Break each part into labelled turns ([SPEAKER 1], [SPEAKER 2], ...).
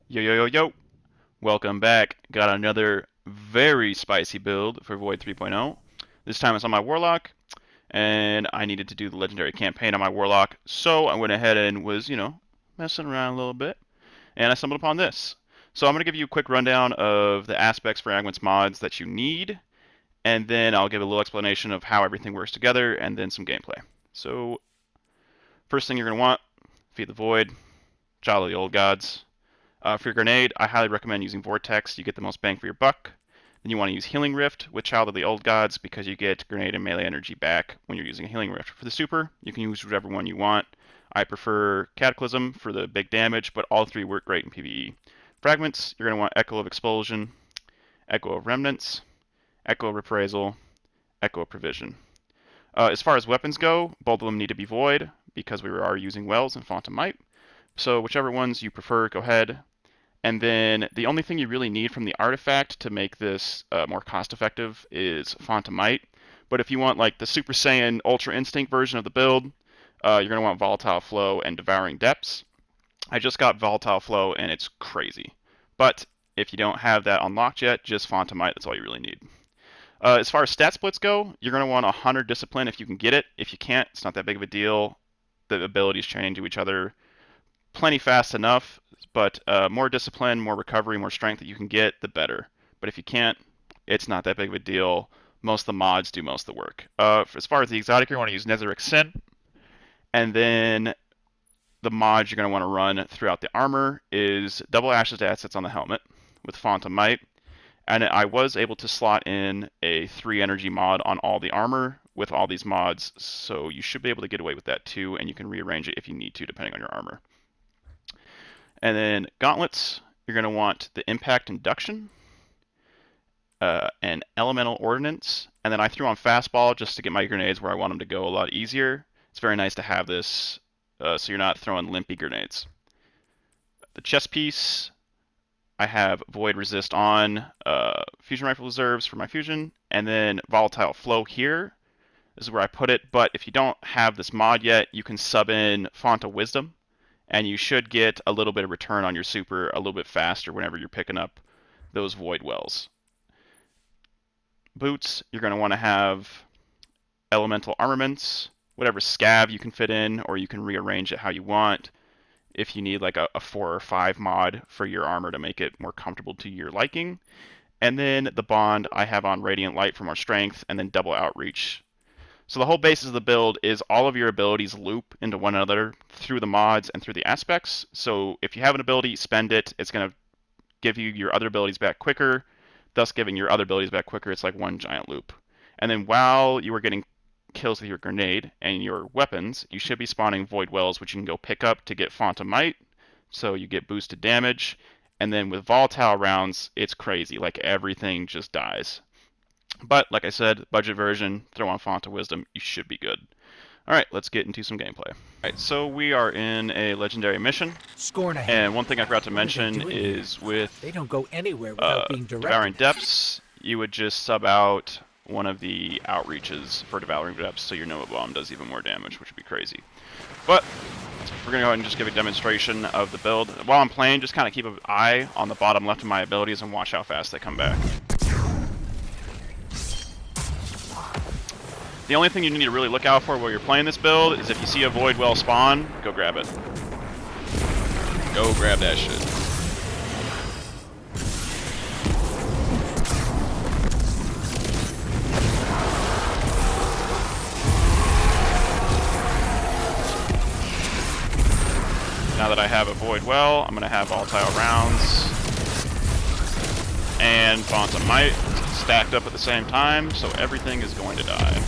[SPEAKER 1] Yo, yo, yo, yo. Welcome back. Got another very spicy build for Void 3.0. This time it's on my Warlock, and I needed to do the legendary campaign on my Warlock, so I went ahead and was, messing around a little bit, and I stumbled upon this. So I'm going to give you a quick rundown of the aspects, fragments, mods that you need, and then I'll give a little explanation of how everything works together, and then some gameplay. So, first thing you're going to want, Feed the Void, Child of the Old Gods. For your grenade, I highly recommend using Vortex. You get the most bang for your buck. Then you want to use Healing Rift with Child of the Old Gods because you get grenade and melee energy back when you're using a Healing Rift. For the super, you can use whichever one you want. I prefer Cataclysm for the big damage, but all three work great in PvE. Fragments, you're going to want Echo of Explosion, Echo of Remnants, Echo of Reprisal, Echo of Provision. As far as weapons go, both of them need to be Void because we are using Wells and Phantom Might. So whichever ones you prefer, go ahead. And then the only thing you really need from the artifact to make this more cost effective is Phantom Might. But if you want like the Super Saiyan Ultra Instinct version of the build, you're going to want Volatile Flow and Devouring Depths. I just got Volatile Flow and it's crazy. But if you don't have that unlocked yet, just Phantom Might, that's all you really need. As far as stat splits go, you're going to want 100 Discipline if you can get it. If you can't, it's not that big of a deal. The abilities chain to each other plenty fast enough, but more discipline, more recovery, more strength that you can get, the better. But if you can't, it's not that big of a deal. Most of the mods do most of the work. As far as the exotic, you want to use Nezarec Sin, and then the mods you're going to want to run throughout the armor is Double Ashes to Assets on the helmet with Phantom Might, and I was able to slot in a 3 energy mod on all the armor with all these mods, so you should be able to get away with that too, and you can rearrange it if you need to, depending on your armor. And then gauntlets, you're going to want the impact induction, and elemental ordnance, and then I threw on fastball just to get my grenades where I want them to go a lot easier. It's very nice to have this so you're not throwing limpy grenades. The chest piece, I have void resist on, fusion rifle reserves for my fusion, and then volatile flow here. This is where I put it, but if you don't have this mod yet, you can sub in Font of Wisdom, and you should get a little bit of return on your super a little bit faster whenever you're picking up those void wells. Boots, you're going to want to have elemental armaments, whatever scav you can fit in, or you can rearrange it how you want if you need like a 4 or 5 mod for your armor to make it more comfortable to your liking. And then the bond I have on Radiant Light for more strength, and then double outreach. So the whole basis of the build is all of your abilities loop into one another through the mods and through the aspects. So if you have an ability, spend it. It's going to give you your other abilities back quicker, thus giving your other abilities back quicker. It's like one giant loop. And then while you are getting kills with your grenade and your weapons, you should be spawning Void Wells, which you can go pick up to get Phantom Might, so you get boosted damage. And then with volatile rounds, it's crazy. Like everything just dies. But like I said, budget version, throw on Font of Wisdom, you should be good. Alright, let's get into some gameplay. Alright, so we are in a legendary mission.
[SPEAKER 2] Scorn ahead.
[SPEAKER 1] And one thing I forgot to mention is with
[SPEAKER 2] they don't go anywhere without being directed.
[SPEAKER 1] Devouring Depths, you would just sub out one of the outreaches for Devouring Depths so your Nova Bomb does even more damage, which would be crazy. But we're going to go ahead and just give a demonstration of the build. While I'm playing, just kind of keep an eye on the bottom left of my abilities and watch how fast they come back. The only thing you need to really look out for while you're playing this build is if you see a Void Well spawn, go grab it. Go grab that shit. Now that I have a Void Well, I'm going to have Volatile Rounds and Phantom Might stacked up at the same time, so everything is going to die.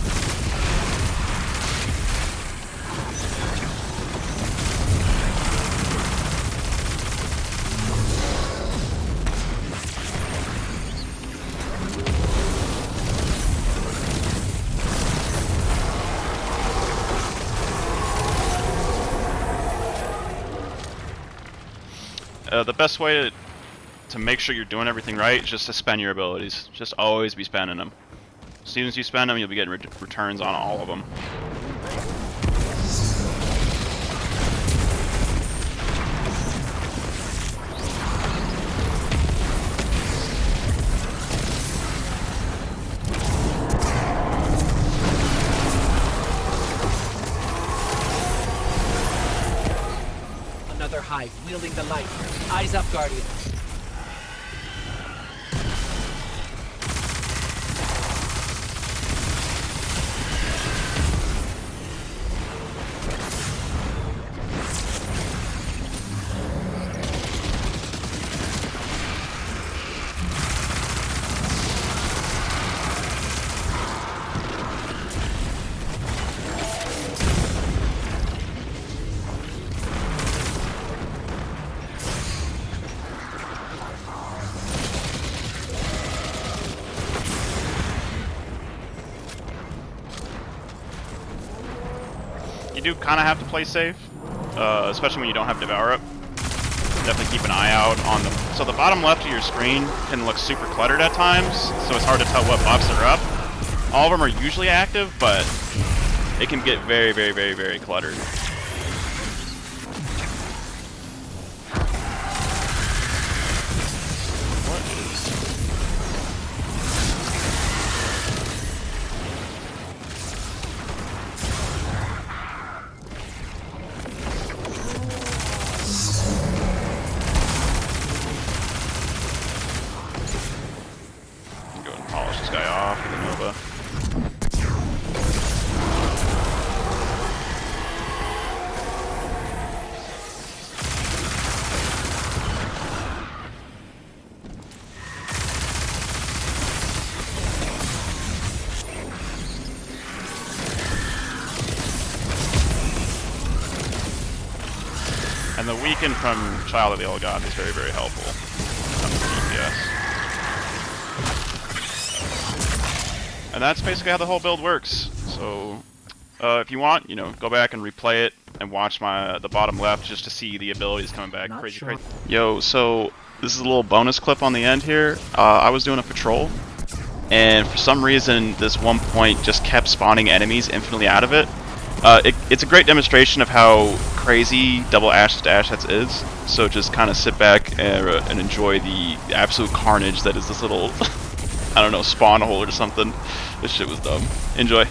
[SPEAKER 1] The best way to make sure you're doing everything right is just to spend your abilities. Just always be spending them. As soon as you spend them, you'll be getting returns on all of them.
[SPEAKER 2] hive, wielding the light. Eyes up, Guardian.
[SPEAKER 1] You do kind of have to play safe, especially when you don't have Devour up. Definitely keep an eye out on the... So the bottom left of your screen can look super cluttered at times, so it's hard to tell what buffs are up. All of them are usually active, but it can get very, very, very, very cluttered. What is... Go and polish this guy off with the Nova. And the weaken from Child of the Old God is very, very helpful. DPS. And that's basically how the whole build works. So, if you want, go back and replay it and watch the bottom left just to see the abilities coming back.
[SPEAKER 2] Not
[SPEAKER 1] Crazy,
[SPEAKER 2] sure.
[SPEAKER 1] crazy. Yo, so this is a little bonus clip on the end here. I was doing a patrol, and for some reason, this one point just kept spawning enemies infinitely out of it. It's a great demonstration of how crazy double Ashes to Ash Heads is. So just kind of sit back and enjoy the absolute carnage that is this little, I don't know, spawn hole or something. This shit was dumb. Enjoy.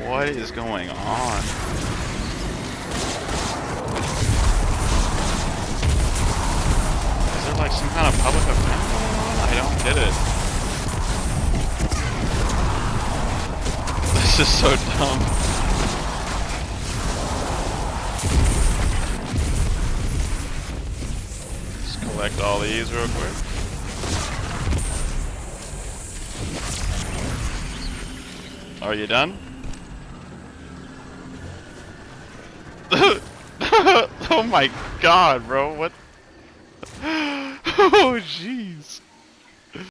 [SPEAKER 1] What is going on? Is there like some kind of public event going on? I don't get it. This is so dumb. Just collect all these real quick. Are you done? Oh my god, bro, what? Oh, jeez.